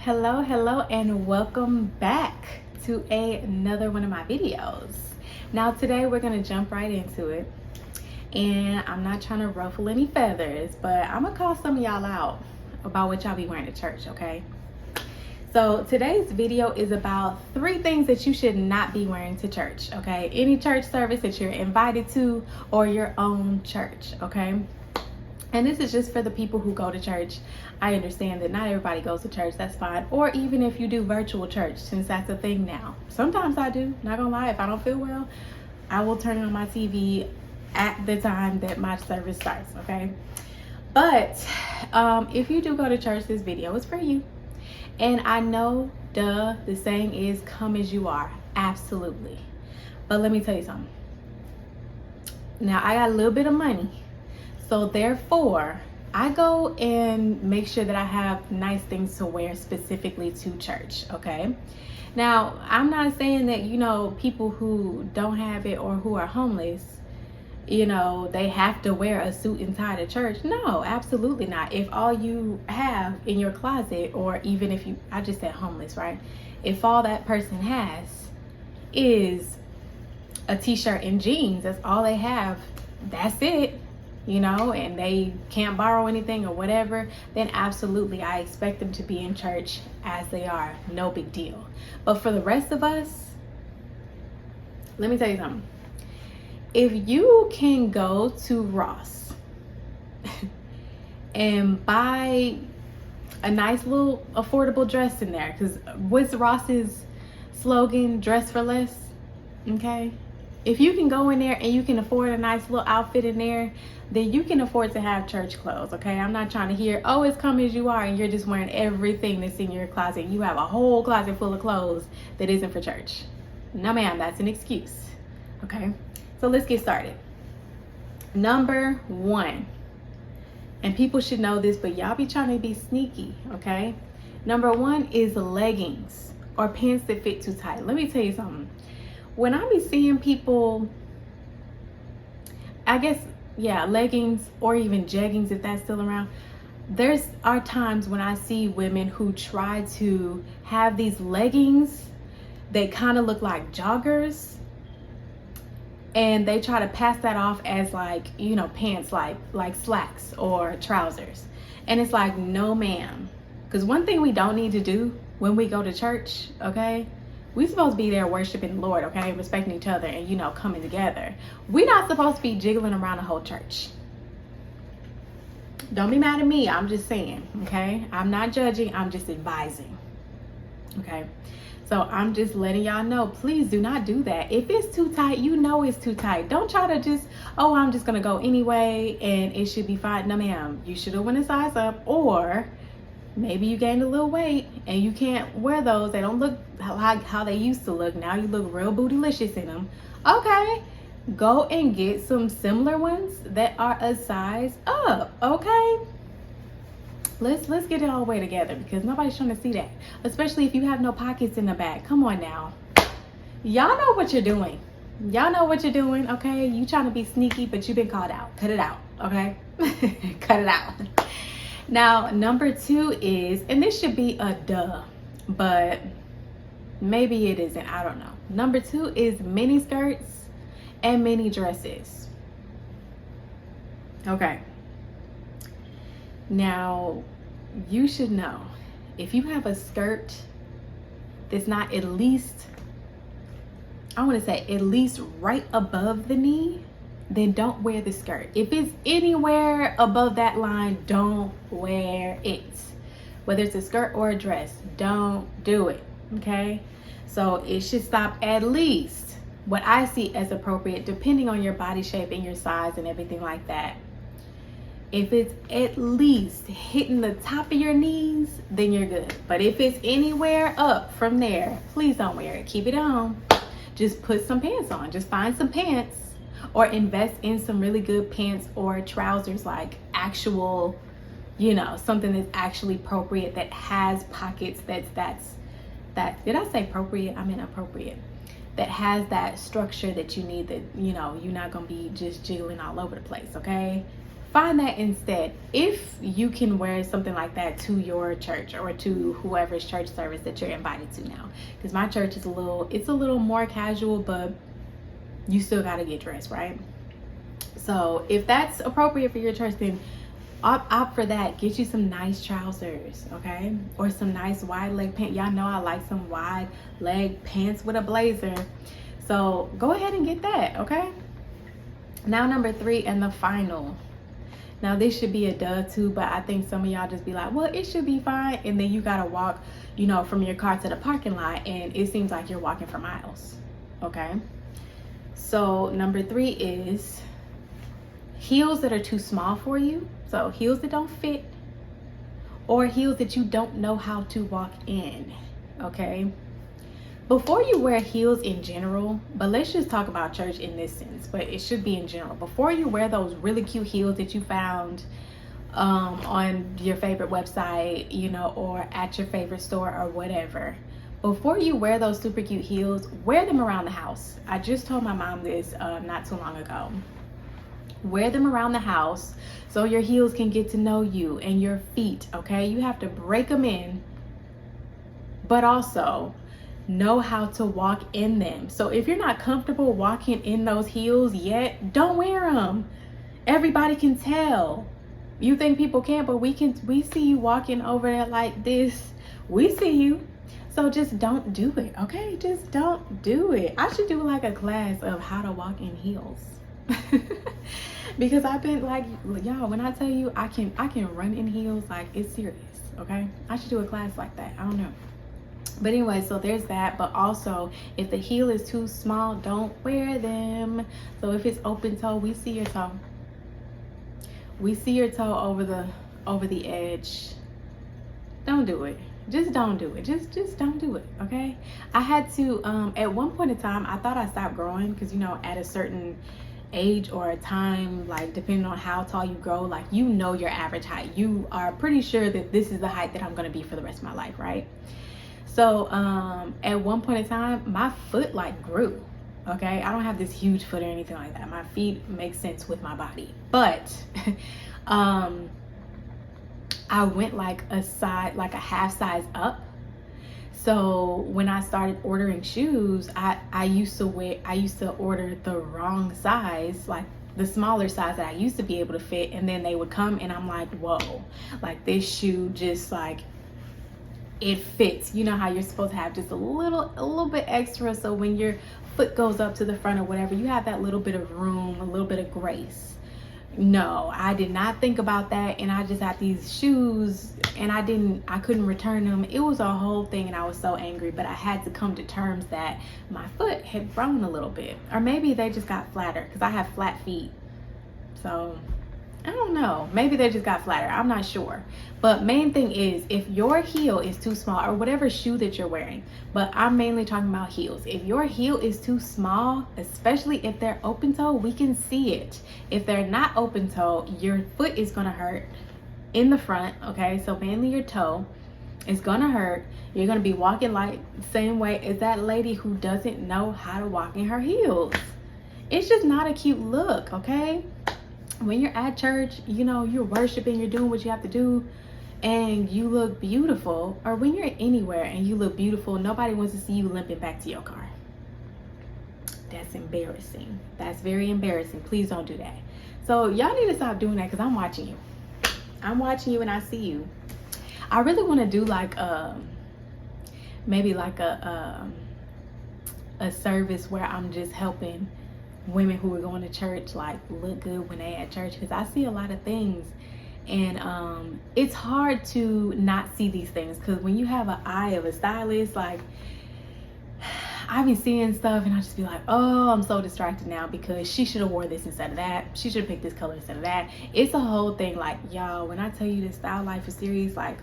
Hello, and welcome back to another one of my videos. Now today we're gonna jump right into it, and I'm not trying to ruffle any feathers, but I'm gonna call some of y'all out about what y'all be wearing to church, okay? So today's video is about 3 things that you should not be wearing to church, okay? Any church service that you're invited to or your own church, okay? And this is just for the people who go to church. I understand that not everybody goes to church, that's fine. Or even if you do virtual church, since that's a thing now. Sometimes I do, not gonna lie, if I don't feel well, I will turn on my TV at the time that my service starts, okay? But if you do go to church, this video is for you. And I know, the saying is come as you are, absolutely. But let me tell you something. Now I got a little bit of money. So therefore, I go and make sure that I have nice things to wear specifically to church, okay? Now, I'm not saying that, people who don't have it or who are homeless, they have to wear a suit and tie to church. No, absolutely not. If all you have in your closet, or even if I just said homeless, right? If all that person has is a t-shirt and jeans, that's all they have, that's it. And they can't borrow anything or whatever, then absolutely I expect them to be in church as they are. No big deal. But for the rest of us, let me tell you something. If you can go to Ross and buy a nice little affordable dress in there, because what's Ross's slogan? Dress for less, okay? If you can go in there and you can afford a nice little outfit in there, then you can afford to have church clothes, okay? I'm not trying to hear, oh, it's come as you are, and you're just wearing everything that's in your closet. You have a whole closet full of clothes that isn't for church. No, ma'am, that's an excuse, okay? So let's get started. Number 1, and people should know this, but y'all be trying to be sneaky, okay? Number 1 is leggings or pants that fit too tight. Let me tell you something. When I be seeing people, leggings or even jeggings, if that's still around, there's are times when I see women who try to have these leggings that kind of look like joggers, and they try to pass that off as pants like slacks or trousers. And it's like, no ma'am. Because one thing we don't need to do when we go to church, okay? We supposed to be there worshiping the Lord, okay? Respecting each other and, coming together. We're not supposed to be jiggling around the whole church. Don't be mad at me. I'm just saying, okay? I'm not judging. I'm just advising, okay? So I'm just letting y'all know, please do not do that. If it's too tight, it's too tight. Don't try to just, oh, I'm just going to go anyway and it should be fine. No, ma'am. You should have went a size up, or maybe you gained a little weight and you can't wear those. They don't look how they used to look. Now you look real bootylicious in them. Okay, go and get some similar ones that are a size up, okay? Let's get it all the way together, because nobody's trying to see that. Especially if you have no pockets in the back. Come on now. Y'all know what you're doing. Y'all know what you're doing, okay? You trying to be sneaky, but you've been called out. Cut it out, okay? Cut it out. Now, number 2 is, and this should be a duh, but maybe it isn't, I don't know. Number 2 is mini skirts and mini dresses. Okay. Now, you should know, if you have a skirt that's not at least, I want to say at least right above the knee, then don't wear the skirt. If it's anywhere above that line, don't wear it. Whether it's a skirt or a dress, don't do it, okay? So it should stop at least what I see as appropriate, depending on your body shape and your size and everything like that. If it's at least hitting the top of your knees, then you're good. But if it's anywhere up from there, please don't wear it. Keep it on. Just put some pants on. Just find some pants, or invest in some really good pants or trousers, like actual, something that's actually appropriate, that has pockets, that's did I say appropriate? I mean appropriate. That has that structure that you need, that, you're not going to be just jiggling all over the place, okay? find that instead. If you can wear something like that to your church or to whoever's church service that you're invited to now, because my church is it's a little more casual, but you still got to get dressed, right? So if that's appropriate for your church, then opt for that. Get you some nice trousers, okay? Or some nice wide leg pants. Y'all know I like some wide leg pants with a blazer. So go ahead and get that, okay? Now number 3 and the final. Now this should be a duh too, but I think some of y'all just be like, well, it should be fine. And then you gotta walk, from your car to the parking lot, and it seems like you're walking for miles, okay? So number 3 is heels that are too small for you. So heels that don't fit, or heels that you don't know how to walk in, okay? Before you wear heels in general, but let's just talk about church in this sense, but it should be in general. Before you wear those really cute heels that you found on your favorite website, or at your favorite store or whatever, before you wear those super cute heels, wear them around the house. I just told my mom this not too long ago. Wear them around the house so your heels can get to know you and your feet, okay? You have to break them in, but also know how to walk in them. So if you're not comfortable walking in those heels yet, don't wear them. Everybody can tell. You think people can't, but we see you walking over there like this. We see you. So just don't do it, okay? Just don't do it. I should do like a class of how to walk in heels. Because I've been like, y'all, when I tell you I can run in heels, like, it's serious, okay? I should do a class like that. I don't know. But anyway, so there's that. But also, if the heel is too small, don't wear them. So if it's open toe, we see your toe. We see your toe over the edge. Don't do it. Just don't do it. Just don't do it, okay? I had to, at one point in time, I thought I stopped growing because, at a certain age or a time, like depending on how tall you grow, like your average height. You are pretty sure that this is the height that I'm going to be for the rest of my life, right? So at one point in time, my foot like grew, okay? I don't have this huge foot or anything like that. My feet make sense with my body. But I went like a half size up. So when I started ordering shoes, I used to order the wrong size, like the smaller size that I used to be able to fit, and then they would come and I'm like, whoa, like this shoe just like, it fits. You know how you're supposed to have just a little bit extra, so when your foot goes up to the front or whatever, you have that little bit of room, a little bit of grace. No, I did not think about that, and I just had these shoes and I couldn't return them. It was a whole thing, and I was so angry, but I had to come to terms that my foot had grown a little bit, or maybe they just got flatter because I have flat feet. So I don't know, maybe they just got flatter, I'm not sure. But main thing is, if your heel is too small, or whatever shoe that you're wearing, but I'm mainly talking about heels. If your heel is too small, especially if they're open toe, we can see it. If they're not open toe, your foot is gonna hurt in the front, okay? So mainly your toe is gonna hurt. You're gonna be walking like the same way as that lady who doesn't know how to walk in her heels. It's just not a cute look, okay? When you're at church, you're worshiping, you're doing what you have to do, and you look beautiful, or when you're anywhere and you look beautiful, nobody wants to see you limping back to your car. That's embarrassing. That's very embarrassing. Please don't do that. So y'all need to stop doing that, because I'm watching you. I'm watching you and I see you. I really want to do like maybe like a service where I'm just helping women who are going to church like look good when they at church, because I see a lot of things, and it's hard to not see these things, because when you have an eye of a stylist, like I be seeing stuff and I just be like, oh, I'm so distracted now because she should have wore this instead of that. She should have picked this color instead of that. It's a whole thing. Like, y'all, when I tell you this Style Life is serious, like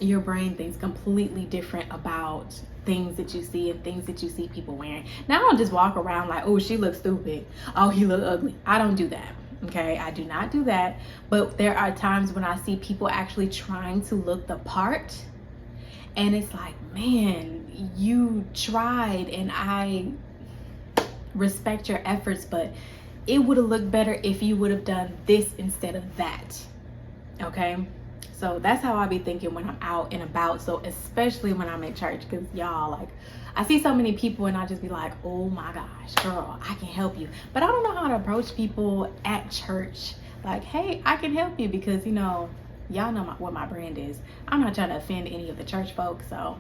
your brain thinks completely different about things that you see and things that you see people wearing. Now, I don't just walk around like, oh, she looks stupid. Oh, he look ugly. I don't do that. Okay, I do not do that. But there are times when I see people actually trying to look the part, and it's like, man, you tried, and I respect your efforts, but it would have looked better if you would have done this instead of that. Okay, so that's how I be thinking when I'm out and about. So especially when I'm at church, because y'all, like, I see so many people and I just be like, oh my gosh, girl, I can help you. But I don't know how to approach people at church. Like, hey, I can help you, because, you know, y'all know what my brand is. I'm not trying to offend any of the church folks, so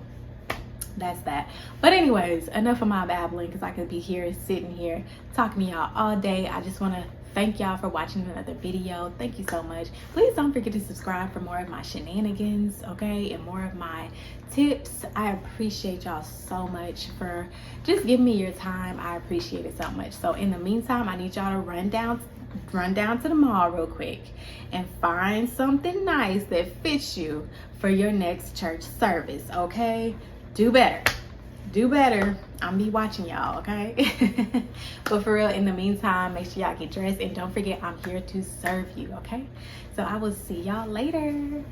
that's that. But anyways, enough of my babbling, because I could be here sitting here talking to y'all all day. I just want to thank y'all for watching another video. Thank you so much. Please don't forget to subscribe for more of my shenanigans, okay, and more of my tips. I appreciate y'all so much for just giving me your time. I appreciate it so much. So in the meantime, I need y'all to run down to the mall real quick and find something nice that fits you for your next church service, okay? Do better. I'm be watching y'all, okay? But for real, in the meantime, make sure y'all get dressed, and don't forget, I'm here to serve you, okay? So I will see y'all later.